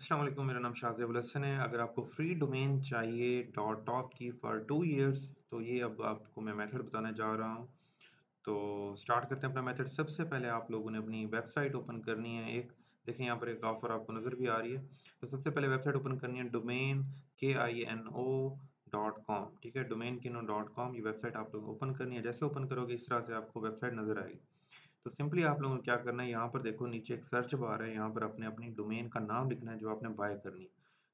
अस्सलाम वालेकुम, मेरा नाम शाहज़ेब उल हसन है। अगर आपको फ्री डोमेन चाहिए .टॉप की फॉर 2 इयर्स तो ये अब आपको मैं मेथड बताने जा रहा हूँ। तो स्टार्ट करते हैं अपना मेथड। सबसे पहले आप लोगों ने अपनी वेबसाइट ओपन करनी है एक। देखिए यहाँ पर एक ऑफ़र आपको नज़र भी आ रही है। तो सबसे पहले वेबसाइट ओपन करनी है डोमेन KINO.com, ठीक है? डोमेन किनो.com ये वेबसाइट आप लोगों को ओपन करनी है। जैसे ओपन करोगे इस तरह से आपको वेबसाइट नज़र आएगी। तो सिंपली आप लोगों को क्या करना है, यहाँ पर देखो नीचे एक सर्च बार है, यहाँ पर आपने अपनी डोमेन का नाम लिखना है जो आपने बाय करनी है।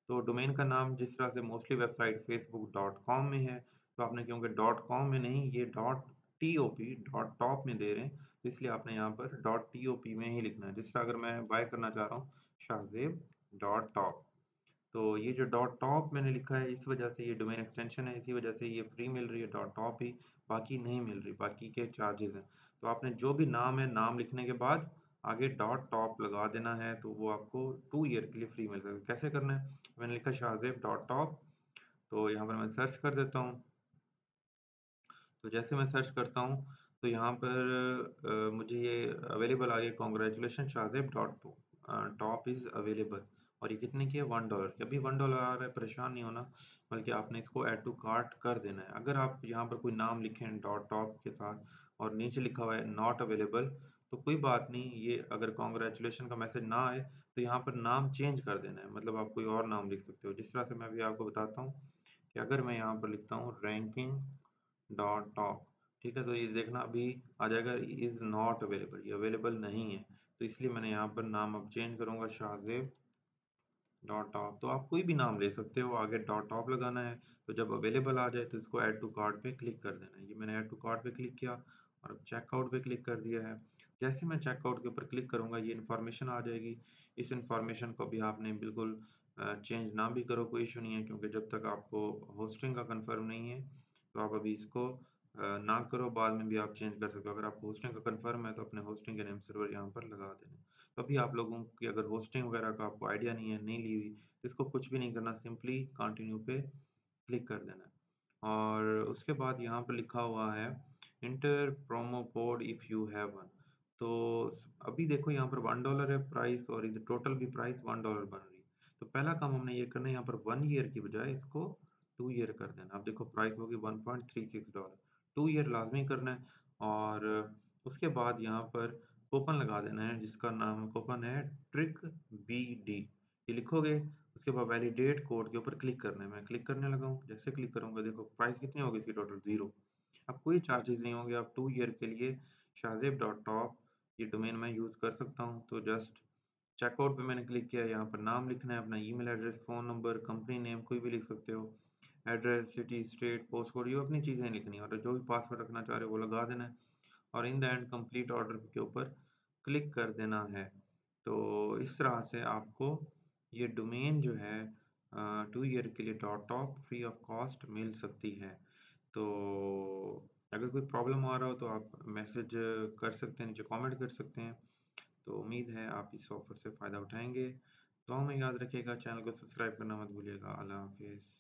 तो डोमेन का नाम जिस तरह से मोस्टली वेबसाइट facebook.com में है, तो आपने क्योंकि .com में नहीं ये .top .top में दे रहे हैं, तो इसलिए आपने यहाँ पर .top में ही लिखना है। जिस तरह अगर मैं बाय करना चाह रहा हूँ शाहज़ेब .top, तो ये जो .top मैंने लिखा है इस वजह से ये डोमेन एक्सटेंशन है, इसी वजह से ये फ्री मिल रही है .top ही, बाकी नहीं मिल रही, बाकी के चार्जेज़ हैं। तो आपने जो भी नाम है, नाम लिखने के बाद आगे .top लगा देना है, तो वो आपको 2 ईयर के लिए फ्री मिल जाएगा। कैसे करना है? मैंने लिखा शाहज़ेब .top, तो यहाँ पर मैं सर्च कर देता हूँ। तो जैसे मैं सर्च करता हूँ, तो यहाँ पर मुझे ये अवेलेबल आ गया, congratulation Shahzeb top is available, और ये कितने की है? $1 की। अभी $1 आ रहा है, परेशान नहीं होना, बल्कि आपने इसको ऐड टू कार्ट कर देना है। अगर आप यहाँ पर कोई नाम लिखें टॉप के साथ और नीचे लिखा हुआ है नॉट अवेलेबल, तो कोई बात नहीं, ये अगर कांग्रेचुलेशन का मैसेज ना आए, तो यहाँ पर नाम चेंज कर देना है, मतलब आप कोई और नाम लिख सकते हो। जिस तरह से मैं अभी आपको बताता हूँ कि अगर मैं यहाँ पर लिखता हूँ रैंकिंग .top, ठीक है? तो ये देखना अभी आ जाएगा इज़ नॉट अवेलेबल, ये अवेलेबल नहीं है। तो इसलिए मैंने यहाँ पर नाम अब चेंज करूँगा शाहज़ेब .top। तो आप कोई भी नाम ले सकते हो, आगे .top लगाना है, तो जब अवेलेबल आ जाए तो इसको ऐड टू कार्ट पे क्लिक कर देना है। ये मैंने ऐड टू कार्ट पे क्लिक किया और अब चेकआउट पे क्लिक कर दिया है। जैसे मैं चेकआउट के ऊपर क्लिक करूँगा ये इन्फॉर्मेशन आ जाएगी। इस इन्फॉर्मेशन को भी आपने बिल्कुल चेंज ना भी करो, कोई इश्यू नहीं है, क्योंकि जब तक आपको होस्टिंग का कन्फर्म नहीं है, तो आप अभी इसको ना करो, बाद में भी आप चेंज कर सकते हो। अगर आपको होस्टिंग का कन्फर्म है तो अपने होस्टिंग के नेम सर्वर यहाँ पर लगा देना। तो अभी आप लोगों की अगर होस्टिंग वगैरह का आपको आइडिया नहीं है, नहीं ली हुई, तो इसको कुछ भी नहीं करना, सिंपली कंटिन्यू पे क्लिक कर देना है। और उसके बाद यहाँ पर लिखा हुआ है enter promo code if you have one. तो अभी देखो यहाँ पर $1 है प्राइस, और इधर टोटल भी प्राइस $1 बन रही है। तो पहला काम हमने ये करना है, यहाँ पर 1 ईयर की बजाय इसको 2 ईयर कर देना। अब देखो प्राइस होगी $1.36, 2 ईयर लाज़मी करना है। और उसके बाद यहाँ पर कूपन लगा देना है, जिसका नाम कूपन है ट्रिक BD। ये लिखोगे, उसके बाद वैलिडेट कोड के ऊपर क्लिक करना है। मैं क्लिक करने लगा हूँ, जैसे क्लिक करूँगा देखो प्राइस कितनी होगी इसकी टोटल 0। अब कोई चार्जेज़ नहीं होंगे, आप 2 ईयर के लिए शाहज़ेब.top ये डोमेन मैं यूज़ कर सकता हूँ। तो जस्ट चेकआउट पे मैंने क्लिक किया, यहाँ पर नाम लिखना है, अपना email address, phone number, company name कोई भी लिख सकते हो। Address, city, state, post code, ये अपनी चीज़ें लिखनी है, और जो भी पासवर्ड रखना चाह रहे हो वो लगा देना है, और in the end complete order के ऊपर क्लिक कर देना है। तो इस तरह से आपको ये डोमेन जो है 2 ईयर के लिए .top फ्री ऑफ कॉस्ट मिल सकती है। तो अगर कोई प्रॉब्लम आ रहा हो तो आप मैसेज कर सकते हैं, नीचे कमेंट कर सकते हैं। तो उम्मीद है आप इस ऑफ़र से फ़ायदा उठाएँगे। दुआ में याद रखिएगा, चैनल को सब्सक्राइब करना मत भूलिएगा। अल्लाह हाफ़िज़।